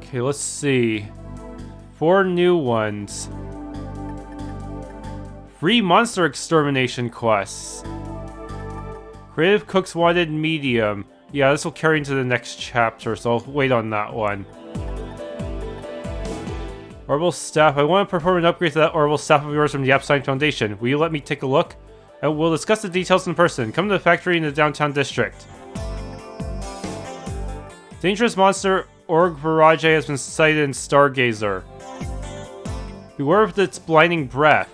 Okay, let's see. 4 new ones. Free monster extermination quests. Creative Cooks Wanted Medium. Yeah, this will carry into the next chapter, so I'll wait on that one. Orbital Staff. I want to perform an upgrade to that Orbital Staff of yours from the Epstein Foundation. Will you let me take a look? And we'll discuss the details in person. Come to the factory in the downtown district. Dangerous monster Org Virage has been sighted in Stargazer. Beware of its blinding breath.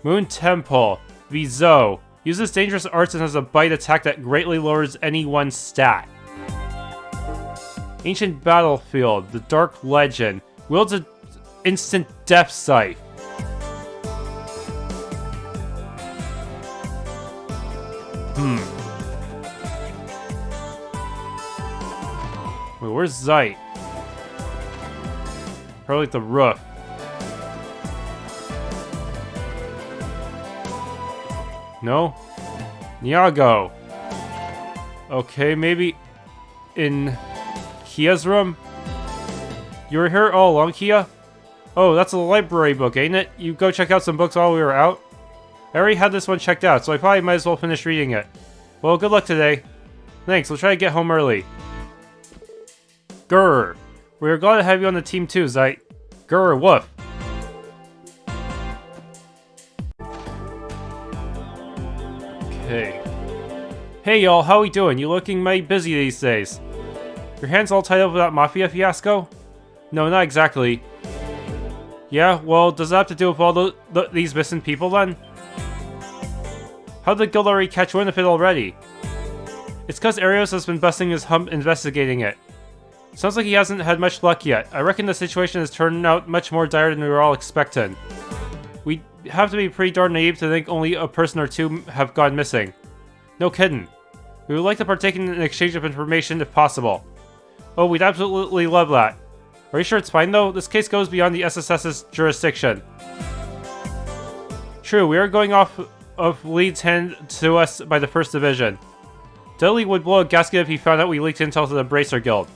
Moon Temple. Vizou. Uses dangerous arts and has a bite attack that greatly lowers any one stat. Ancient Battlefield. The Dark Legend. Wields an instant death scythe. Wait, where's Zeit? Probably at the roof. No? Niago. Okay, maybe in Kia's room? You were here all along, Kia? Oh, that's a library book, ain't it? You go check out some books while we were out? I already had this one checked out, so I probably might as well finish reading it. Well, good luck today. Thanks, we'll try to get home early. Grr. We are glad to have you on the team too, Zeit. Grr, woof. Okay. Hey y'all, how we doing? You looking mighty busy these days. Your hands all tied up with that Mafia fiasco? No, not exactly. Yeah, well, does that have to do with all these missing people then? How did the guild already catch wind of it already? It's cause Arios has been busting his hump investigating it. Sounds like he hasn't had much luck yet. I reckon the situation has turned out much more dire than we were all expecting. We have to be pretty darn naive to think only a person or two have gone missing. No kidding. We would like to partake in an exchange of information if possible. Oh, we'd absolutely love that. Are you sure it's fine though? This case goes beyond the SSS's jurisdiction. True, we are going off of leads handed to us by the 1st Division. Dudley would blow a gasket if he found out we leaked intel to the Bracer Guild.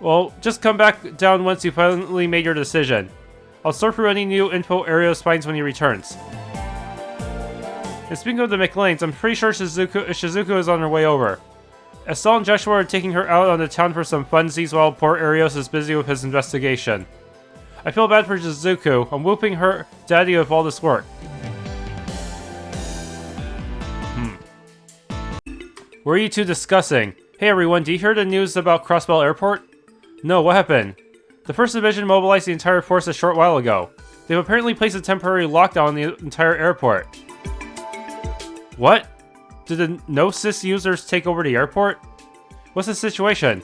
Well, just come back down once you finally made your decision. I'll sort through any new info Arios finds when he returns. And speaking of the McLeans, I'm pretty sure Shizuku is on her way over. Estelle and Joshua are taking her out on the town for some funsies while poor Arios is busy with his investigation. I feel bad for Shizuku. I'm whooping her daddy with all this work. What are you two discussing? Hey everyone, do you hear the news about Crossbell Airport? No, what happened? The 1st Division mobilized the entire force a short while ago. They've apparently placed a temporary lockdown on the entire airport. What? Did the Gnosis users take over the airport? What's the situation?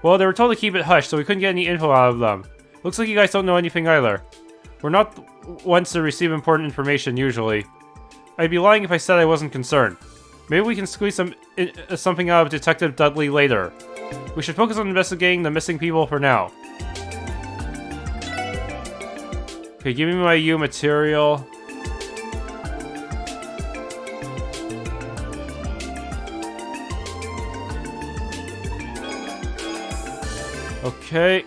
Well, they were told to keep it hush, so we couldn't get any info out of them. Looks like you guys don't know anything either. We're not ones to receive important information, usually. I'd be lying if I said I wasn't concerned. Maybe we can squeeze something out of Detective Dudley later. We should focus on investigating the missing people for now. Okay, give me my Eiyuu material. Okay.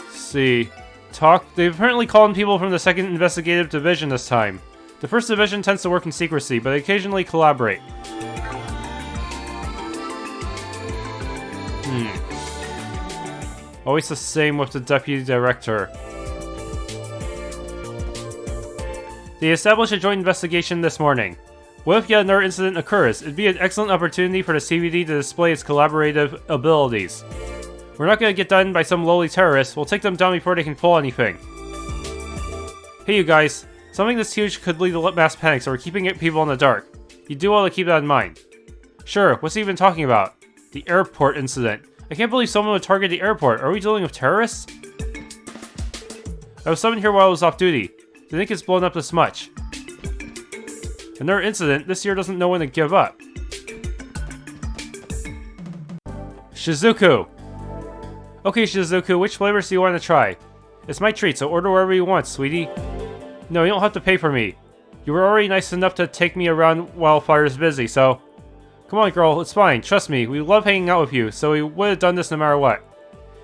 Let's see. They've apparently called in people from the 2nd Investigative Division this time. The 1st Division tends to work in secrecy, but they occasionally collaborate. Always the same with the Deputy Director. They established a joint investigation this morning. What if yet another incident occurs? It'd be an excellent opportunity for the CVD to display its collaborative abilities. We're not gonna get done by some lowly terrorists. We'll take them down before they can pull anything. Hey you guys, something this huge could lead to mass panic, so we're keeping people in the dark. You do well to keep that in mind. Sure, what's he even talking about? The airport incident. I can't believe someone would target the airport. Are we dealing with terrorists? I was summoned here while I was off duty. Didn't think it's blown up this much. Another incident, this year doesn't know when to give up. Shizuku! Okay, Shizuku, which flavors do you want to try? It's my treat, so order whatever you want, sweetie. No, you don't have to pay for me. You were already nice enough to take me around while Fire's busy, so... Come on, girl, it's fine. Trust me, we love hanging out with you, so we would have done this no matter what.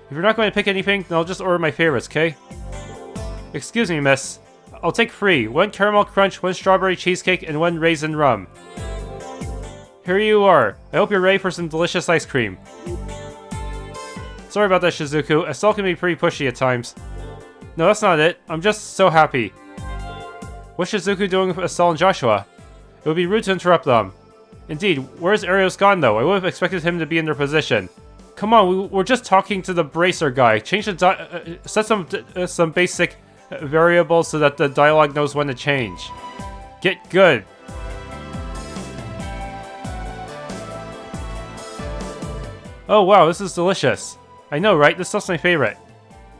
If you're not going to pick anything, then I'll just order my favorites, okay? Excuse me, miss. I'll take 3. 1 caramel crunch, 1 strawberry cheesecake, and 1 raisin rum. Here you are. I hope you're ready for some delicious ice cream. Sorry about that, Shizuku. Estelle can be pretty pushy at times. No, that's not it. I'm just so happy. What's Shizuku doing with Estelle and Joshua? It would be rude to interrupt them. Indeed, where's Arios gone though? I would have expected him to be in their position. Come on, we're just talking to the bracer guy. Change the set some basic variables so that the dialogue knows when to change. Get good. Oh wow, this is delicious. I know, right? This stuff's my favorite.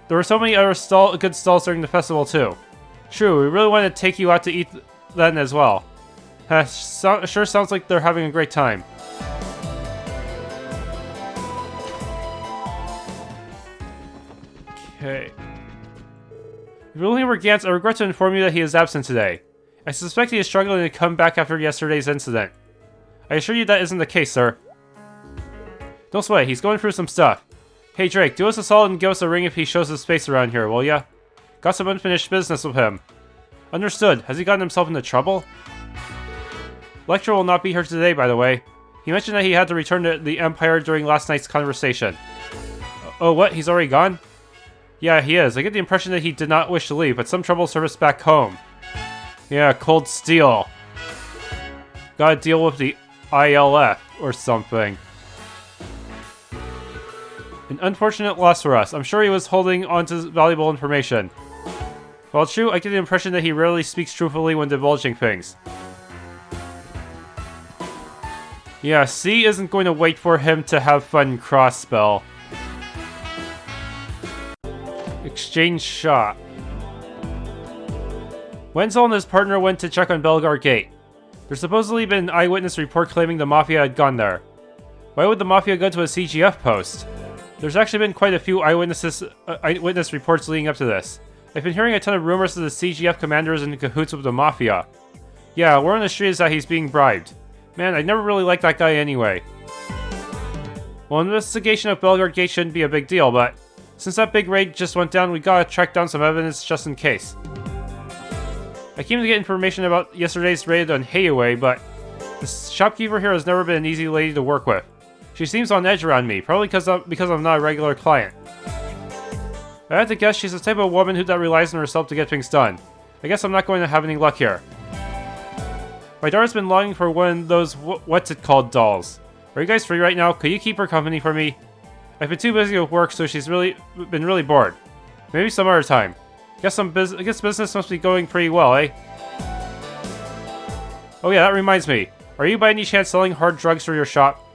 There were so many other good stalls during the festival too. True, we really wanted to take you out to eat then as well. Sure sounds like they're having a great time. Okay. If you're looking for Gantz, I regret to inform you that he is absent today. I suspect he is struggling to come back after yesterday's incident. I assure you that isn't the case, sir. Don't sweat, he's going through some stuff. Hey Drake, do us a solid and give us a ring if he shows his face around here, will ya? Got some unfinished business with him. Understood. Has he gotten himself into trouble? Lecter will not be here today, by the way. He mentioned that he had to return to the Empire during last night's conversation. Oh, what? He's already gone? Yeah, he is. I get the impression that he did not wish to leave, but some trouble surfaced back home. Yeah, cold steel. Gotta deal with the ILF or something. An unfortunate loss for us. I'm sure he was holding on to valuable information. While true, I get the impression that he rarely speaks truthfully when divulging things. Yeah, C isn't going to wait for him to have fun Crossbell. Exchange shot. Wenzel and his partner went to check on Bellegarde Gate. There's supposedly been an eyewitness report claiming the Mafia had gone there. Why would the Mafia go to a CGF post? There's actually been quite a few eyewitness reports leading up to this. I've been hearing a ton of rumors that the CGF commander is in cahoots with the Mafia. Yeah, word on the street is that he's being bribed. Man, I never really liked that guy anyway. Well, investigation of Bellegarde Gate shouldn't be a big deal, but since that big raid just went down, we gotta track down some evidence just in case. I came to get information about yesterday's raid on Eiyuu, but the shopkeeper here has never been an easy lady to work with. She seems on edge around me, probably because I'm not a regular client. I have to guess she's the type of woman that relies on herself to get things done. I guess I'm not going to have any luck here. My daughter's been longing for one of those what's it called dolls. Are you guys free right now? Could you keep her company for me? I've been too busy with work, so she's been really bored. Maybe some other time. I guess business must be going pretty well, eh? Oh yeah, that reminds me. Are you by any chance selling hard drugs for your shop?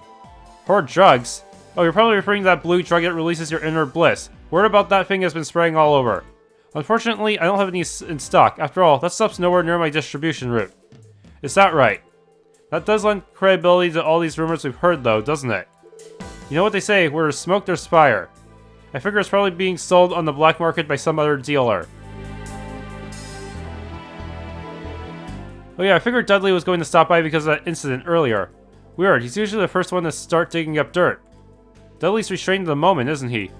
Hard drugs? Oh, you're probably referring to that blue drug that releases your inner bliss. Word about that thing has been spreading all over. Unfortunately, I don't have any in stock. After all, that stuff's nowhere near my distribution route. Is that right? That does lend credibility to all these rumors we've heard, though, doesn't it? You know what they say, where there's smoke, there's fire. I figure it's probably being sold on the black market by some other dealer. Oh yeah, I figured Dudley was going to stop by because of that incident earlier. Weird, he's usually the first one to start digging up dirt. Dudley's restrained at the moment, isn't he?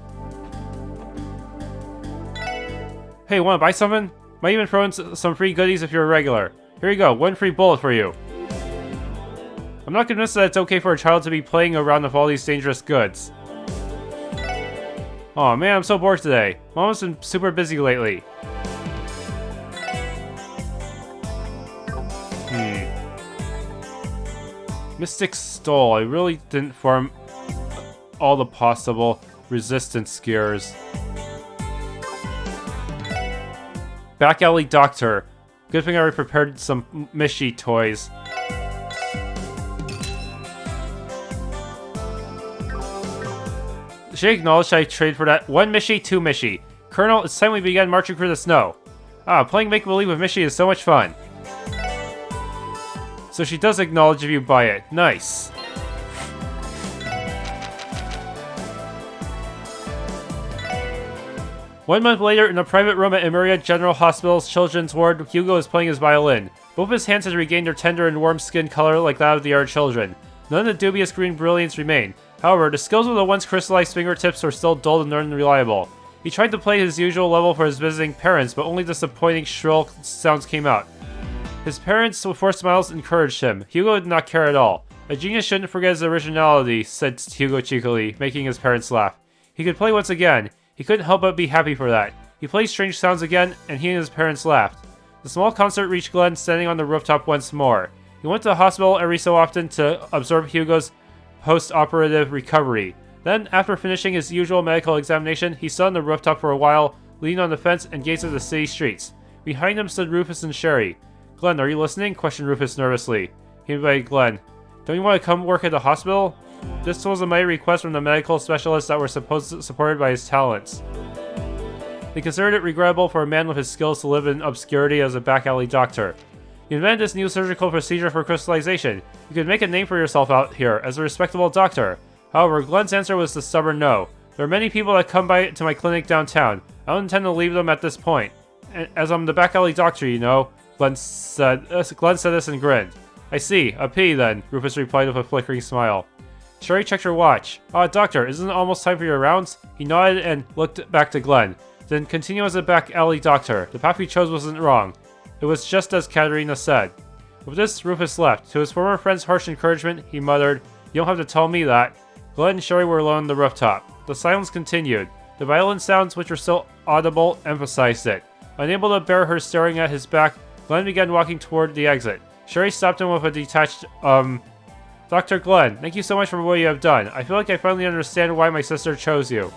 Hey, wanna buy something? Might even throw in some free goodies if you're a regular. Here you go, 1 free bullet for you. I'm not convinced that it's okay for a child to be playing around with all these dangerous goods. Aw man, I'm so bored today. Mama's been super busy lately. Mystic Stole. I really didn't form all the possible resistance gears. Back alley doctor. Good thing I already prepared some Mishi toys. Should I acknowledge I trade for that? 1 Mishi, 2 Mishi. Colonel, it's time we began marching through the snow. Ah, playing make-believe with Mishi is so much fun. So she does acknowledge if you buy it. Nice. One month later, in a private room at Emeria General Hospital's Children's Ward, Hugo is playing his violin. Both his hands have regained their tender and warm skin color like that of the other children. None of the dubious green brilliance remained. However, the skills of the once crystallized fingertips were still dull and unreliable. He tried to play his usual level for his visiting parents, but only disappointing shrill sounds came out. His parents, with forced smiles, encouraged him. Hugo did not care at all. A genius shouldn't forget his originality, said Hugo cheekily, making his parents laugh. He could play once again. He couldn't help but be happy for that. He played strange sounds again, and he and his parents laughed. The small concert reached Glenn standing on the rooftop once more. He went to the hospital every so often to absorb Hugo's post-operative recovery. Then, after finishing his usual medical examination, he stood on the rooftop for a while, leaning on the fence and gazed at the city streets. Behind him stood Rufus and Sherry. "Glenn, are you listening?" questioned Rufus nervously. He invited Glenn. "Don't you want to come work at the hospital?" This was a mighty request from the medical specialists that were supported by his talents. They considered it regrettable for a man with his skills to live in obscurity as a back alley doctor. You invented this new surgical procedure for crystallization. You could make a name for yourself out here as a respectable doctor. However, Glenn's answer was the stubborn no. There are many people that come by to my clinic downtown. I don't intend to leave them at this point. As I'm the back alley doctor, you know, Glenn said this and grinned. "I see. A pity then," Rufus replied with a flickering smile. Sherry checked her watch. Doctor, isn't it almost time for your rounds?" He nodded and looked back to Glenn. "Then continue as a back alley doctor. The path we chose wasn't wrong. It was just as Katerina said." With this, Rufus left. To his former friend's harsh encouragement, he muttered, "You don't have to tell me that." Glenn and Sherry were alone on the rooftop. The silence continued. The violin sounds, which were still audible, emphasized it. Unable to bear her staring at his back, Glenn began walking toward the exit. Sherry stopped him with a detached, "Dr. Glenn, thank you so much for what you have done. I feel like I finally understand why my sister chose you."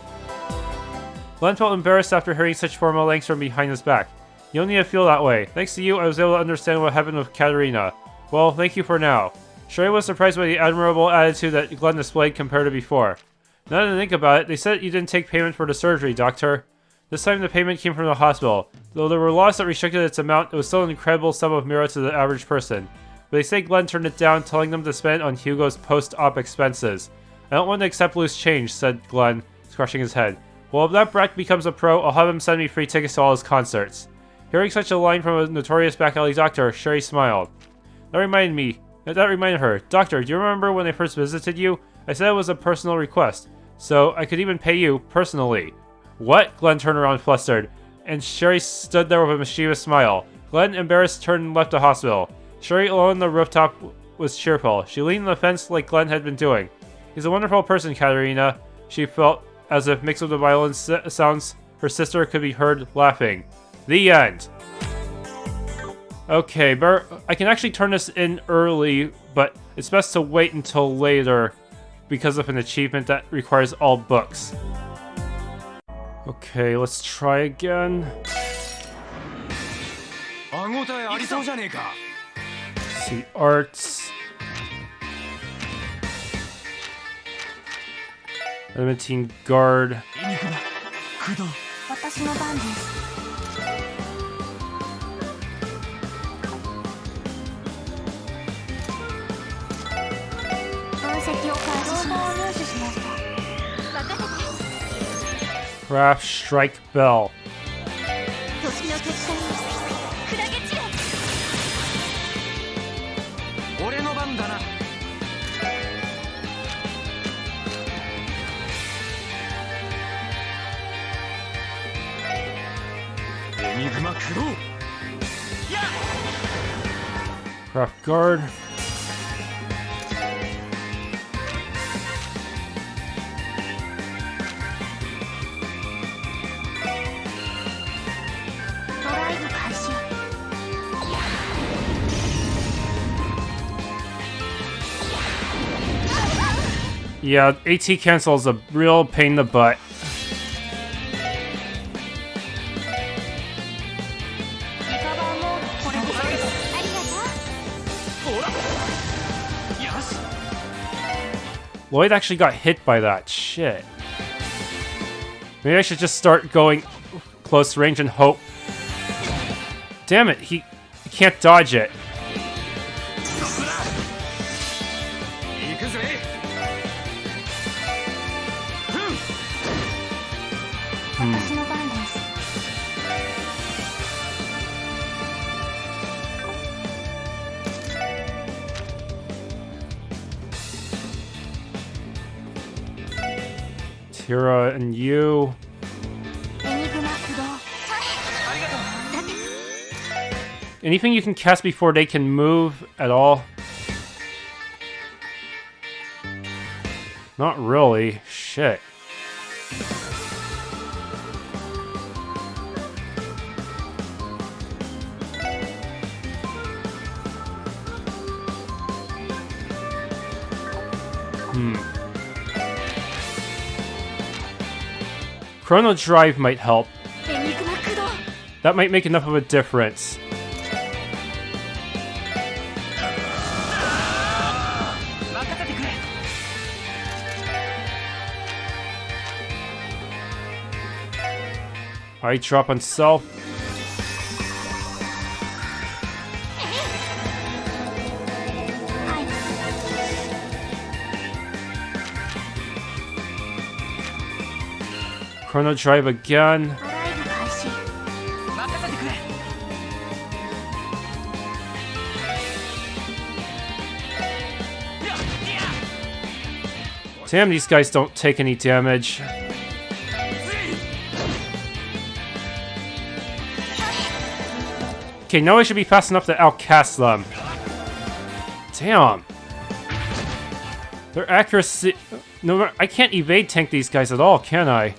Glenn felt embarrassed after hearing such formal thanks from behind his back. "You don't need to feel that way. Thanks to you, I was able to understand what happened with Katerina. Well, thank you for now." Sherry was surprised by the admirable attitude that Glenn displayed compared to before. "Now that I think about it, they said you didn't take payment for the surgery, Doctor." This time the payment came from the hospital. Though there were laws that restricted its amount, it was still an incredible sum of mirror to the average person. But they say Glenn turned it down, telling them to spend it on Hugo's post-op expenses. "I don't want to accept loose change," said Glenn, scratching his head. "Well, if that brat becomes a pro, I'll have him send me free tickets to all his concerts." Hearing such a line from a notorious back alley doctor, Sherry smiled. That reminded her, "Doctor, do you remember when I first visited you? I said it was a personal request, so I could even pay you personally." "What?" Glenn turned around flustered, and Sherry stood there with a mischievous smile. Glenn, embarrassed, turned and left the hospital. Sherry, alone on the rooftop, was cheerful. She leaned on the fence like Glenn had been doing. "He's a wonderful person, Katerina." She felt as if, mixed with the violin sounds, her sister could be heard laughing. The end. Okay, I can actually turn this in early, but it's best to wait until later because of an achievement that requires all books. Okay, let's try again. See, arts. Limiting guard. Craft Strike Bell. Craft Guard. Yeah, AT cancel is a real pain in the butt. Lloyd actually got hit by that. Shit. Maybe I should just start going close range and hope. Damn it, he can't dodge it. Tira and you. Anything you can cast before they can move at all? Not really. Shit. Chrono Drive might help. That might make enough of a difference. Alright, drop on self. Chrono Drive again. Damn, these guys don't take any damage. Okay, now I should be fast enough to outcast them. Damn. Their accuracy... No, I can't evade tank these guys at all, can I?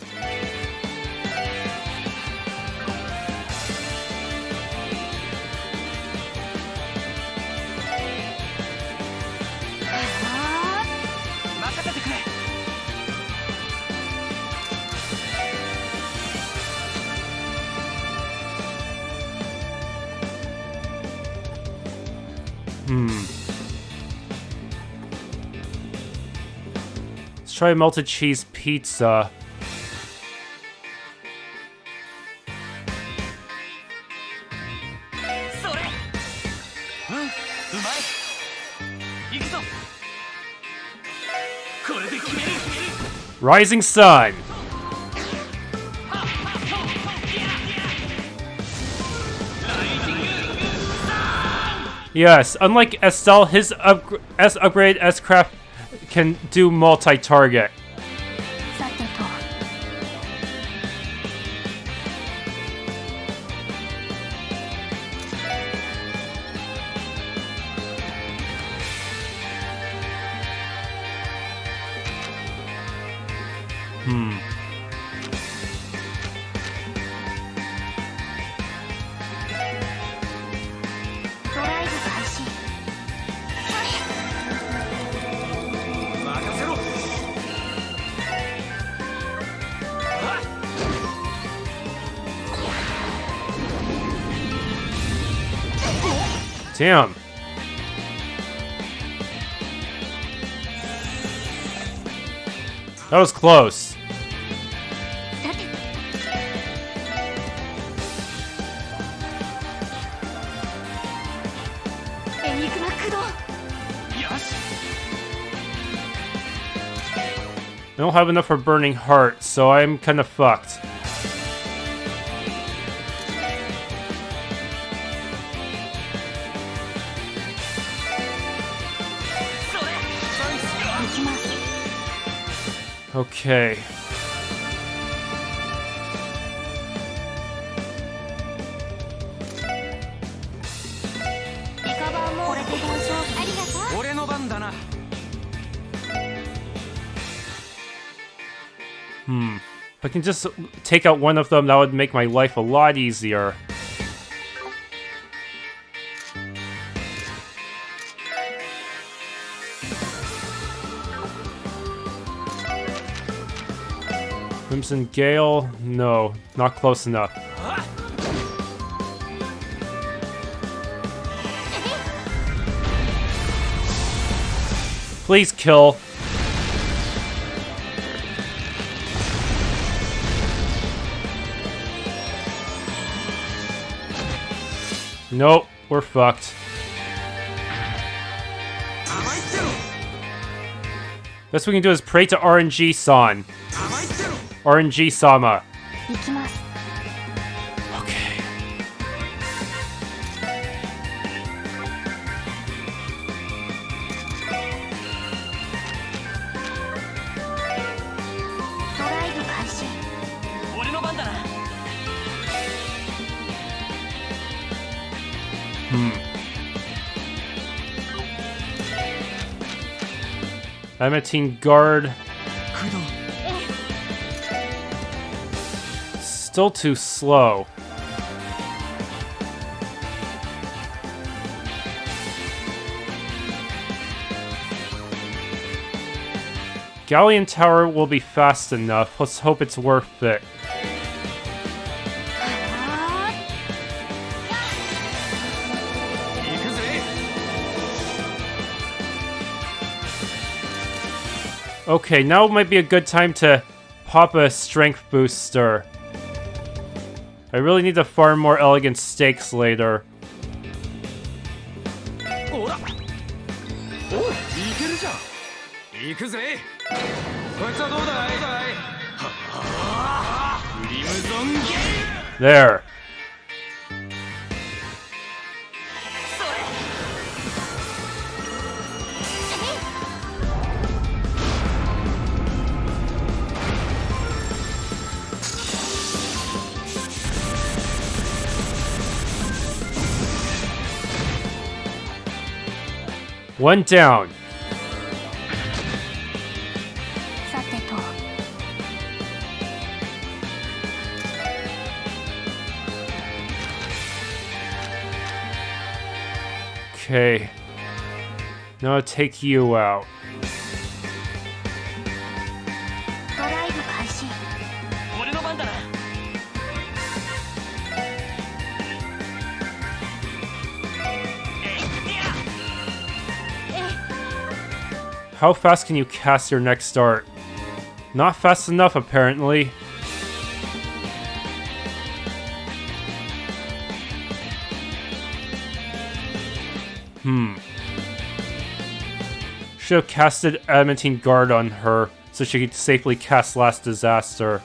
Let's try a melted cheese pizza. Rising Sun! Yes, unlike SL, his upgrade S-Craft can do multi-target. Damn. That was close. I don't have enough for Burning Heart, so I'm kind of fucked. Okay. If I can just take out one of them, that would make my life a lot easier. Crimson Gale? No, not close enough. Please kill. Nope, we're fucked. Best we can do is pray to RNG-san. RNG-sama. Okay. Adamantine guard. Still too slow. Galleon Tower will be fast enough. Let's hope it's worth it. Okay, now might be a good time to pop a strength booster. I really need to farm more elegant stakes later. There. One down. Okay. Now I'll take you out. How fast can you cast your next start? Not fast enough, apparently. Should have casted Adamantine Guard on her so she could safely cast Last Disaster.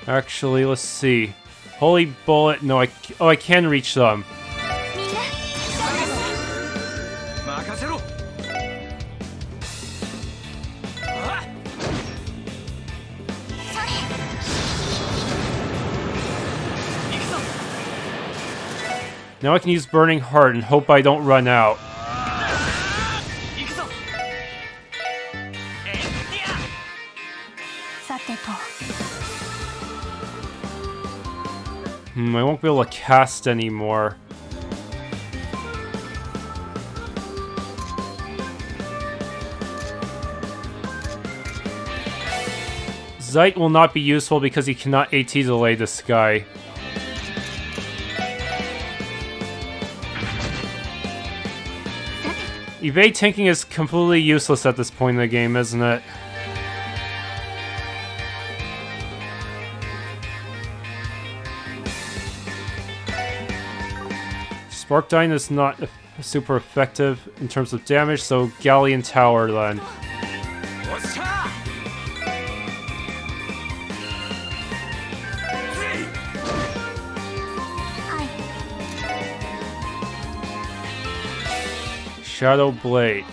Actually, let's see. Holy Bullet, no, I can reach them. Now I can use Burning Heart and hope I don't run out. I won't be able to cast anymore. Zeit will not be useful because he cannot AT delay this guy. Evade tanking is completely useless at this point in the game, isn't it? Spark Dyne is not super effective in terms of damage, so Galleon Tower then. Shadow Blade.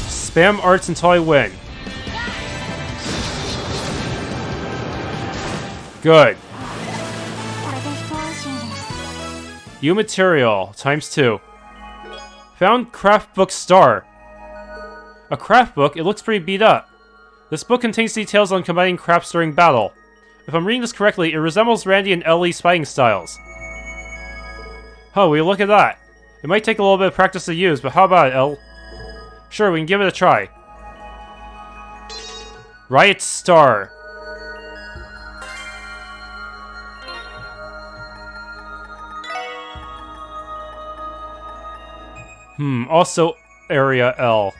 Spam arts until I win. Good. U material, ×2. Found craft book star. A craft book? It looks pretty beat up. This book contains details on combining crafts during battle. If I'm reading this correctly, it resembles Randy and Elie's fighting styles. Oh, will you look at that? It might take a little bit of practice to use, but how about it, El? Sure, we can give it a try. Riot Star. Also Area L.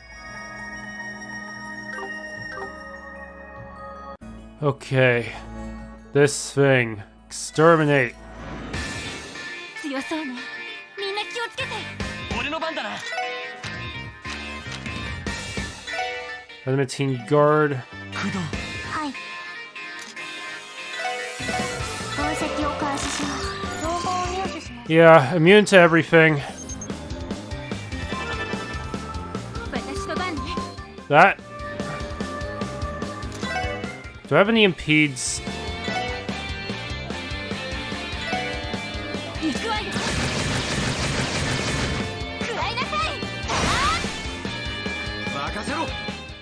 Okay. This thing. Exterminate. Adamantine Guard. Yeah, immune to everything. That. Do I have any impedes?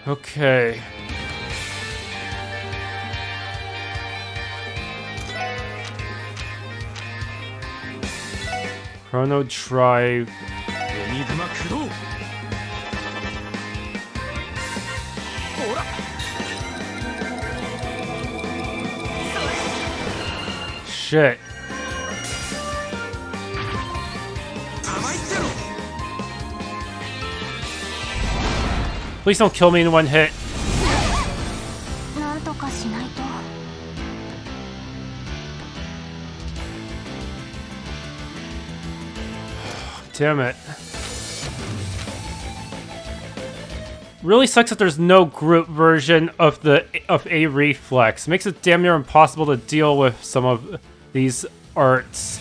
Okay. Chrono Drive. Shit. Please don't kill me in one hit. Damn it. Really sucks that there's no group version of A Reflex. Makes it damn near impossible to deal with some of these arts.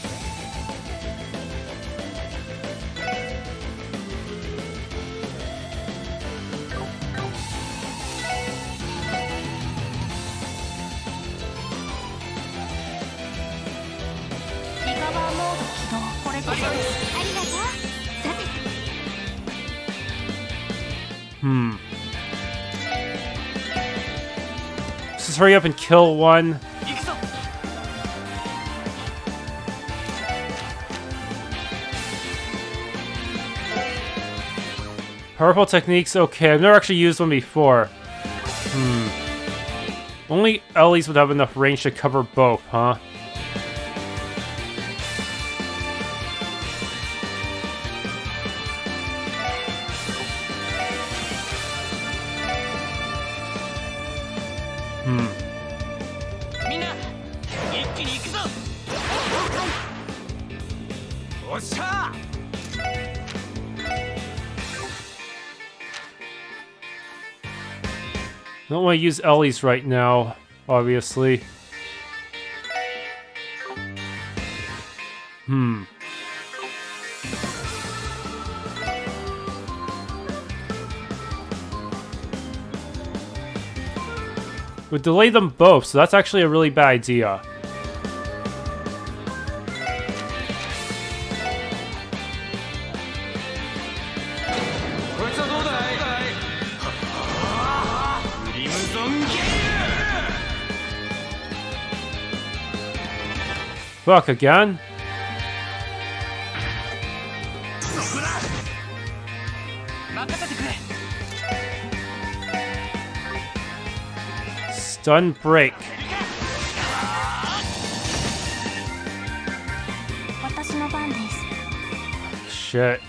Let's just hurry up and kill one. Powerful techniques, okay. I've never actually used one before. Only Ellie's would have enough range to cover both, huh? I don't want to use Ellie's right now, obviously. Would delay them both, so that's actually a really bad idea. Fuck, again? Stun break. Shit.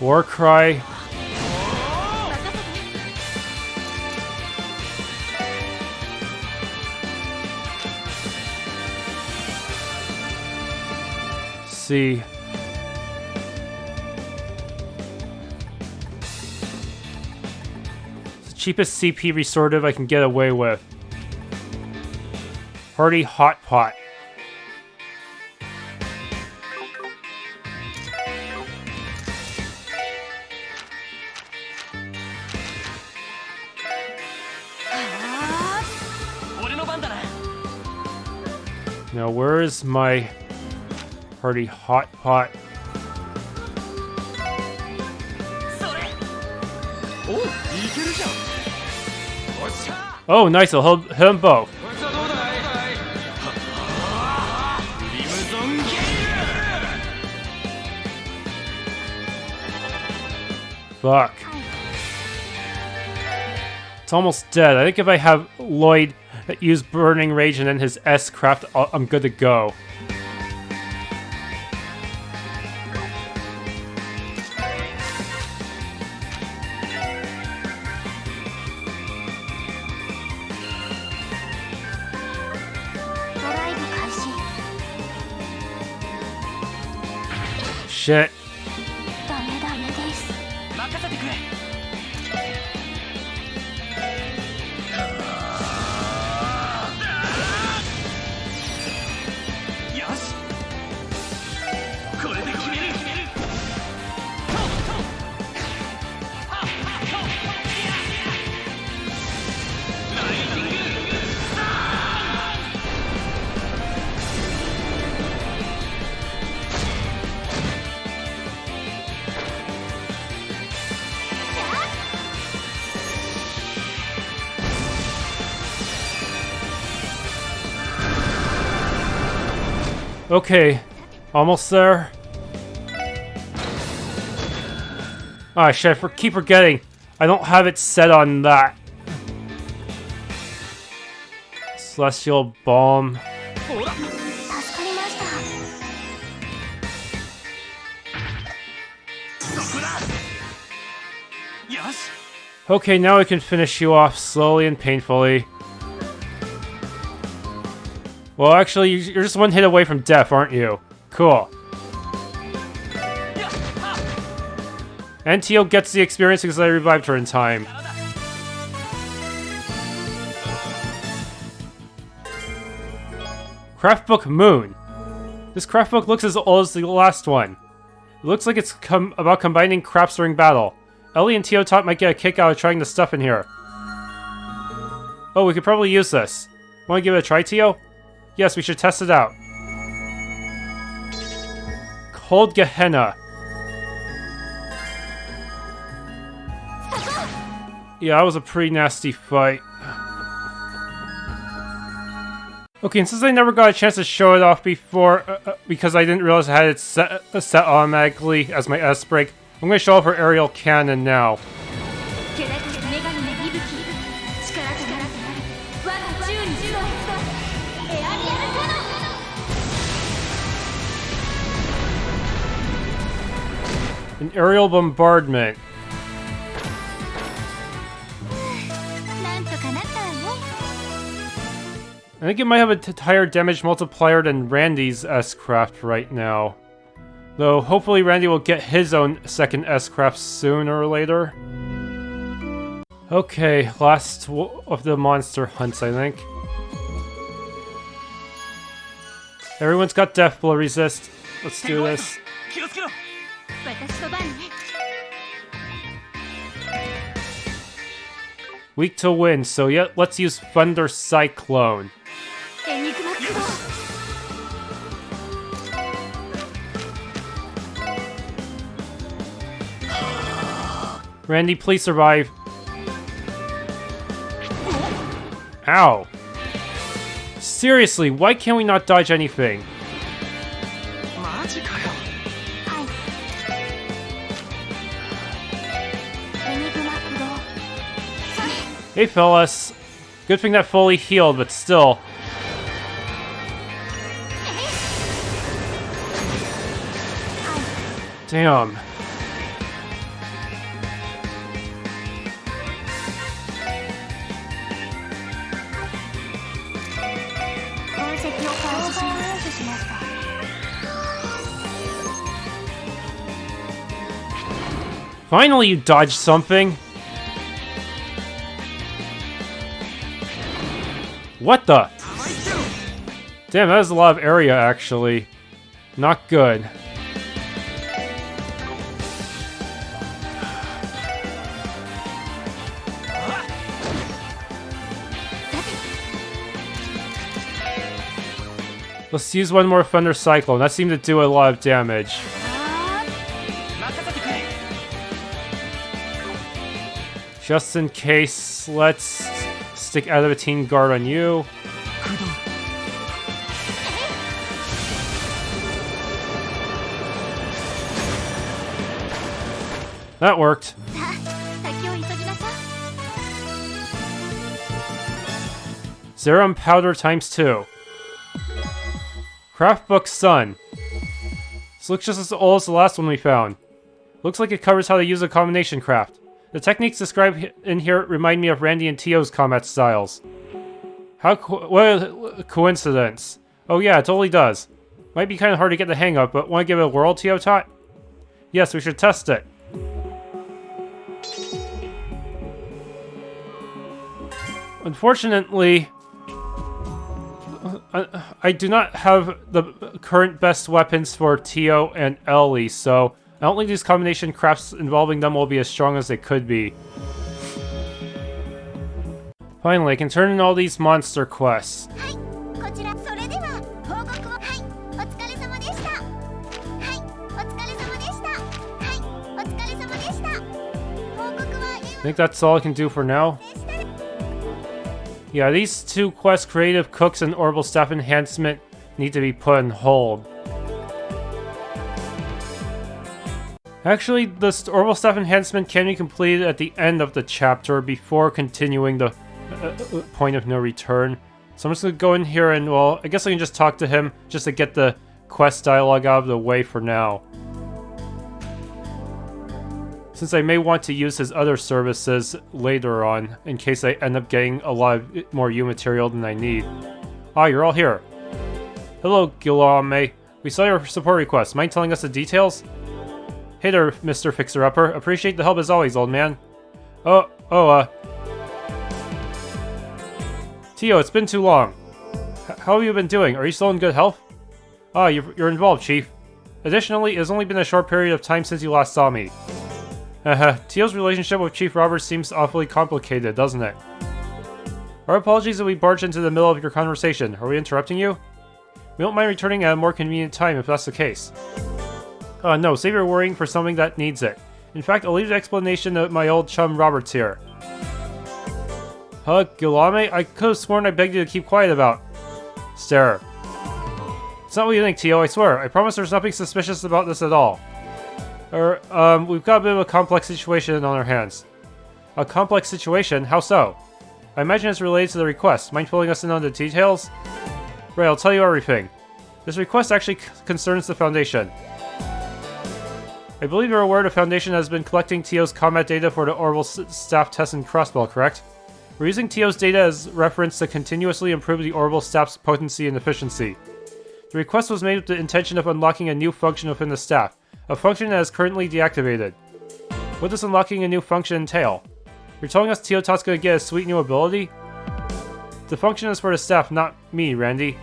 War Cry. See. It's the cheapest CP restorative I can get away with. Hearty Hot Pot. Now, where is my Hearty Hot Pot? Oh, nice, I'll hit them both. Fuck. almost dead. I think if I have Lloyd use Burning Rage and then his S-Craft, I'm good to go. Shit. Okay, almost there. Ah, shit, I keep forgetting. I don't have it set on that. Celestial Balm. Okay, now we can finish you off slowly and painfully. Well, actually, you're just one hit away from death, aren't you? Cool. And Tio gets the experience because I revived her in time. Craftbook Moon. This craftbook looks as old as the last one. It looks like it's about combining crafts during battle. Elie and Tio might get a kick out of trying the stuff in here. Oh, we could probably use this. Want to give it a try, Tio? Yes, we should test it out. Cold Gehenna. Yeah, that was a pretty nasty fight. Okay, and since I never got a chance to show it off before, because I didn't realize I had it set automatically as my S break, I'm going to show off her aerial cannon now. An aerial bombardment. I think it might have a higher damage multiplier than Randy's S-Craft right now. Though, hopefully Randy will get his own second S-Craft sooner or later. Okay, last of the monster hunts, I think. Everyone's got Death Blow resist. Let's do this. Weak to wind, so yeah, let's use Thunder Cyclone. Randy, please survive. Ow. Seriously, why can't we not dodge anything? Hey fellas. Good thing that fully healed, but still. Damn. Finally, you dodged something! What the? Damn, that is a lot of area, actually. Not good. Let's use one more Thunder Cyclone. That seemed to do a lot of damage. Just in case, let's stick Adamantine Guard on you. That worked. Serum powder ×2. Craft book Sun. This looks just as old as the last one we found. Looks like it covers how to use a combination craft. The techniques described in here remind me of Randy and Tio's combat styles. What a coincidence. Oh yeah, it totally does. Might be kind of hard to get the hang of, but want to give it a whirl, Tio Tot? Yes, we should test it. Unfortunately, I do not have the current best weapons for Tio and Elie, so I don't think these combination crafts involving them will be as strong as they could be. Finally, I can turn in all these monster quests. I think that's all I can do for now. Yeah, these two quests, Creative Cooks and Orbital Staff Enhancement, need to be put on hold. Actually, the Orbital Staff Enhancement can be completed at the end of the chapter before continuing the point of no return. So I'm just gonna go in here and, well, I guess I can just talk to him just to get the quest dialogue out of the way for now. Since I may want to use his other services later on, in case I end up getting a lot of more U material than I need. Ah, you're all here. Hello, Gilame. We saw your support request. Mind telling us the details? Hey there, Mr. Fixer-Upper. Appreciate the help as always, old man. Tio, it's been too long. How have you been doing? Are you still in good health? Ah, you're involved, Chief. Additionally, it's only been a short period of time since you last saw me. Tio's relationship with Chief Roberts seems awfully complicated, doesn't it? Our apologies that we barged into the middle of your conversation. Are we interrupting you? We don't mind returning at a more convenient time if that's the case. No, save your worrying for something that needs it. In fact, I'll leave the explanation to my old chum Roberts here. Gilame? I could have sworn I begged you to keep quiet about. Stare. It's not what you think, Tio, I swear. I promise there's nothing suspicious about this at all. We've got a bit of a complex situation on our hands. A complex situation? How so? I imagine it's related to the request. Mind filling us in on the details? Right, I'll tell you everything. This request actually concerns the Foundation. I believe you're aware the Foundation has been collecting Tio's combat data for the Orbital Staff test in Crossbell, correct? We're using Tio's data as reference to continuously improve the Orbital Staff's potency and efficiency. The request was made with the intention of unlocking a new function within the staff, a function that is currently deactivated. What does unlocking a new function entail? You're telling us Tio Tot's gonna get a sweet new ability? The function is for the staff, not me, Randy.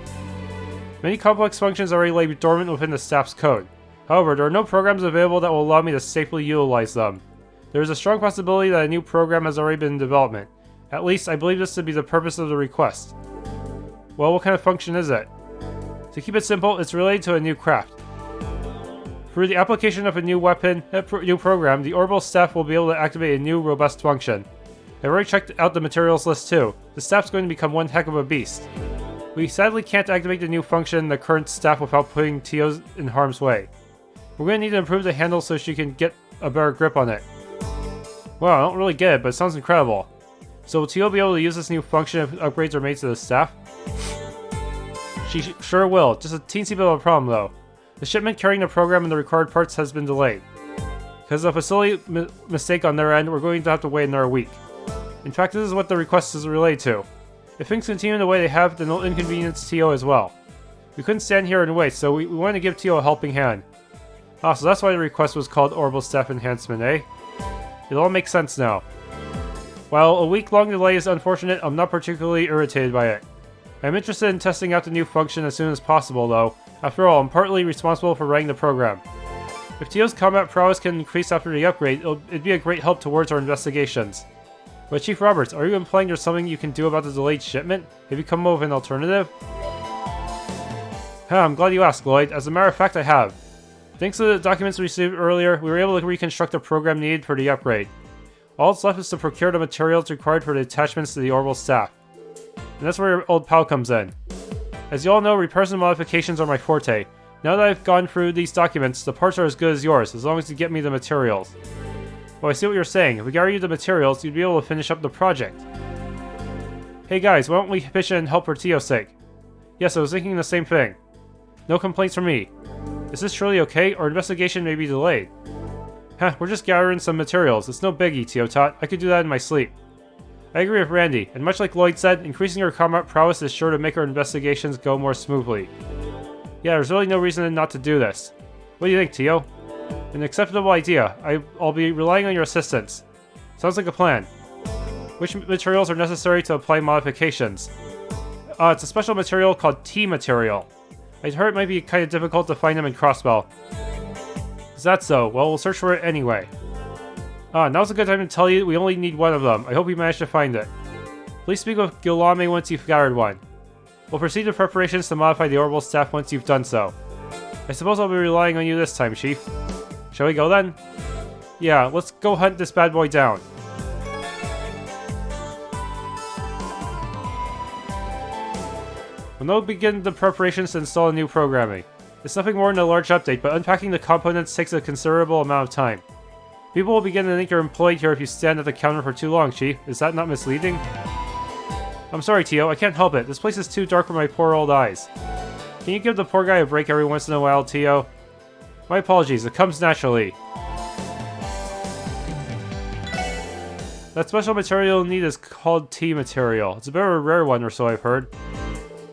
Many complex functions already lay dormant within the staff's code. However, there are no programs available that will allow me to safely utilize them. There is a strong possibility that a new program has already been in development. At least, I believe this to be the purpose of the request. Well, what kind of function is it? To keep it simple, it's related to a new craft. Through the application of a new new program, the Orbital Staff will be able to activate a new robust function. I've already checked out the materials list too. The staff's going to become one heck of a beast. We sadly can't activate the new function in the current staff without putting Tio in harm's way. We're going to need to improve the handle so she can get a better grip on it. Wow, I don't really get it, but it sounds incredible. So will Tio be able to use this new function if upgrades are made to the staff? She sure will. Just a teensy bit of a problem though. The shipment carrying the program and the required parts has been delayed. Because of a facility mistake on their end, we're going to have to wait another week. In fact, this is what the request is related to. If things continue the way they have, then it'll inconvenience Tio as well. We couldn't stand here and wait, so we wanted to give Tio a helping hand. Ah, so that's why the request was called Orbital Staff Enhancement, eh? It all makes sense now. While a week-long delay is unfortunate, I'm not particularly irritated by it. I'm interested in testing out the new function as soon as possible, though. After all, I'm partly responsible for running the program. If Tio's combat prowess can increase after the upgrade, it'd be a great help towards our investigations. But Chief Roberts, are you implying there's something you can do about the delayed shipment? Have you come up with an alternative? I'm glad you asked, Lloyd. As a matter of fact, I have. Thanks to the documents we received earlier, we were able to reconstruct the program needed for the upgrade. All that's left is to procure the materials required for the attachments to the Orbital Staff. And that's where your old pal comes in. As you all know, repairs and modifications are my forte. Now that I've gone through these documents, the parts are as good as yours, as long as you get me the materials. Well, I see what you're saying. If we got you the materials, you'd be able to finish up the project. Hey guys, why don't we pitch in and help for Tio's sake? Yes, I was thinking the same thing. No complaints from me. Is this truly okay? Our investigation may be delayed. Huh, we're just gathering some materials. It's no biggie, Tio Tot. I could do that in my sleep. I agree with Randy, and much like Lloyd said, increasing our combat prowess is sure to make our investigations go more smoothly. Yeah, there's really no reason not to do this. What do you think, Tio? An acceptable idea. I'll be relying on your assistance. Sounds like a plan. Which materials are necessary to apply modifications? It's a special material called T material. I'd heard it might be kind of difficult to find them in Crossbell. Is that so? Well, we'll search for it anyway. Now's a good time to tell you we only need one of them. I hope you managed to find it. Please speak with Gilame once you've gathered one. We'll proceed to preparations to modify the orbital staff once you've done so. I suppose I'll be relying on you this time, Chief. Shall we go then? Yeah, let's go hunt this bad boy down. We'll now begin the preparations to install a new programming. It's nothing more than a large update, but unpacking the components takes a considerable amount of time. People will begin to think you're employed here if you stand at the counter for too long, Chief. Is that not misleading? I'm sorry, Tio. I can't help it. This place is too dark for my poor old eyes. Can you give the poor guy a break every once in a while, Tio? My apologies. It comes naturally. That special material you'll need is called T material. It's a bit of a rare one, or so I've heard.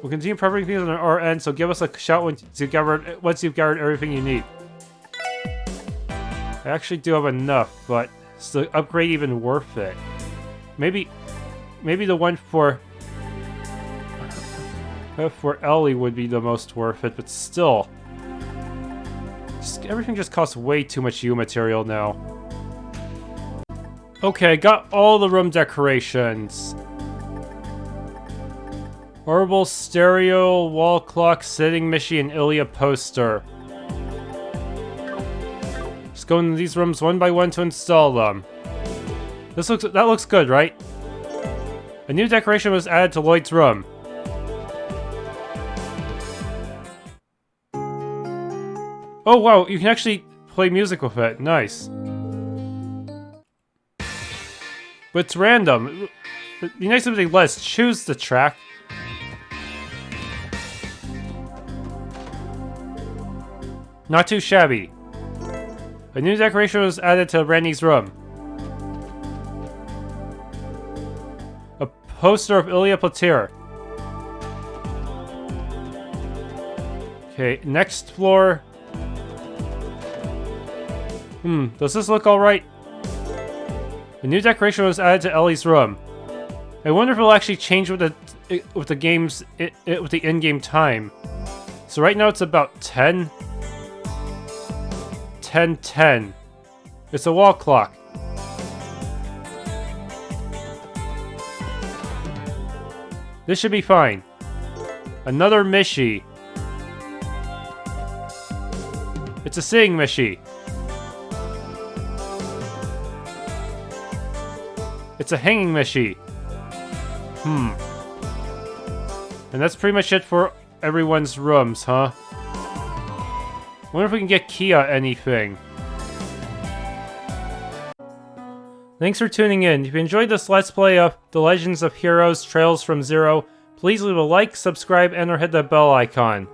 We'll continue prepping things on our end, so give us a shout once you've gathered everything you need. I actually do have enough, but is the upgrade even worth it? Maybe the one for Elie would be the most worth it, but still. Everything just costs way too much U material now. Okay, got all the room decorations. Orbital stereo, wall clock, sitting machine, and Elie poster. Just go into these rooms one by one to install them. That looks good, right? A new decoration was added to Lloyd's room. Oh wow, you can actually play music with it. Nice. But it's random. It'd be nice if they let us choose the track. Not too shabby. A new decoration was added to Randy's room. A poster of Elie Platir. Okay, next floor. Does this look alright? A new decoration was added to Elie's room. I wonder if it'll actually change with the game's with the in-game time. So right now it's about 10. 10:10. It's a wall clock. This should be fine. Another Mishi. It's a sitting Mishi. It's a hanging Mishi. And that's pretty much it for everyone's rooms, huh? Wonder if we can get Kia anything. Thanks for tuning in. If you enjoyed this Let's Play of The Legends of Heroes Trails from Zero, please leave a like, subscribe, and or hit that bell icon.